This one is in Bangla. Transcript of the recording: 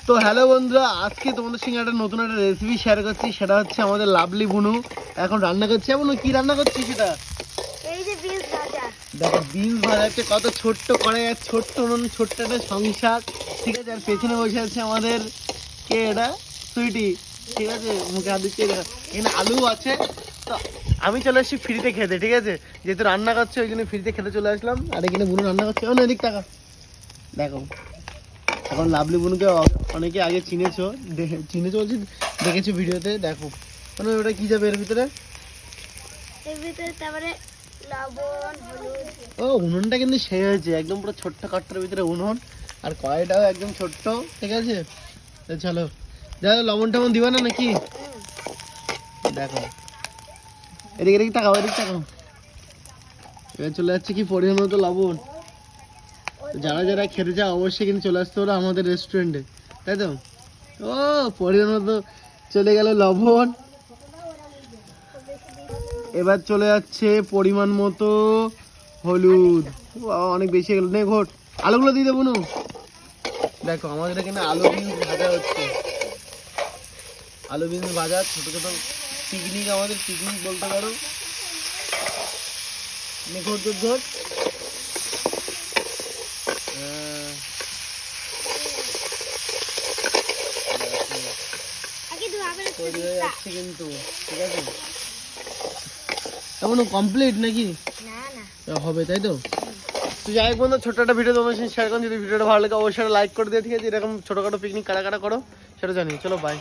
তো হ্যালো বন্ধুরা, আজকে তোমাদের সঙ্গে একটা নতুন একটা রেসিপি শেয়ার করছি। সেটা হচ্ছে আমাদের লাভলি বুনু এখন রান্না করছে। বুনু কি রান্না করছি সেটা? এই যে বিনস ভাজা। দেখো বিনস ভাজা হচ্ছে, কত ছোট্ট করে, ছোট্ট ছোট্ট একটা সংসার, ঠিক আছে। আর পেছনে বসে আছে আমাদের কে, এটা সুইটি, ঠিক আছে, মুখে হাত দিচ্ছে। এখানে আলু আছে। তো আমি চলে এসেছি ফ্রিতে খেতে, ঠিক আছে, যেহেতু রান্না করছে ওই জন্য ফ্রিতে খেতে চলে আসলাম। আর এখানে বুনু রান্না করছে। এদিক টাকা দেখো। এখন লাভলি বুনুকে অনেকে আগে চিনেছো বলছি, দেখেছো ভিডিওতে। দেখো মানে ওটা কি যাবে এর ভিতরে? এর ভিতরে তারপরে লবণ, হলুদ। ও উনুনটা কিন্তু সেই হয়েছে, একদম পুরো ছোট্ট কাঠটার ভিতরে উনুন, আর কড়াইটাও একদম ছোট্ট, ঠিক আছে। তো চলো দেখো, লবণ টবণ দিবা না নাকি? দেখো এদিকে এদিকে তাকাও, এদিকে তাকাও। এবার চলে যাচ্ছে কি পরিমাণ মতো লবণ। যারা যারা খেতে চায় অবশ্যই কিন্তু চলে আসতে পারো আমাদের রেস্টুরেন্টে, তাই তো। ও পরিমাণ মতো চলে গেল লবণ। এবার চলে যাচ্ছে পরিমাণ মতো হলুদ। অনেক বেশি গেল, নে ঘোট। আলুগুলো দিয়ে দেবো। দেখো আমাদের এখানে আলু বিনস ভাজা হচ্ছে। আলু বিনস ভাজা, ছোট ছোট পিকনিক, আমাদের পিকনিক বলতে পারো। নে ঘোট ঘোট ঘোট। তৈরি হয়ে যাচ্ছে কিন্তু, ঠিক আছে। এমন কমপ্লিট নাকি? না না হবে, তাই তো। তো যাই হোক বন্ধু, ছোট্ট একটা ভিডিও তোমার সাথে শেয়ার করুন। যদি ভিডিওটা ভালো লাগে অবশ্যই লাইক করে দিয়ে, ঠিক আছে। এরকম ছোটখাটো পিকনিক কারা কারা করো সেটা জানি। চলো বাই।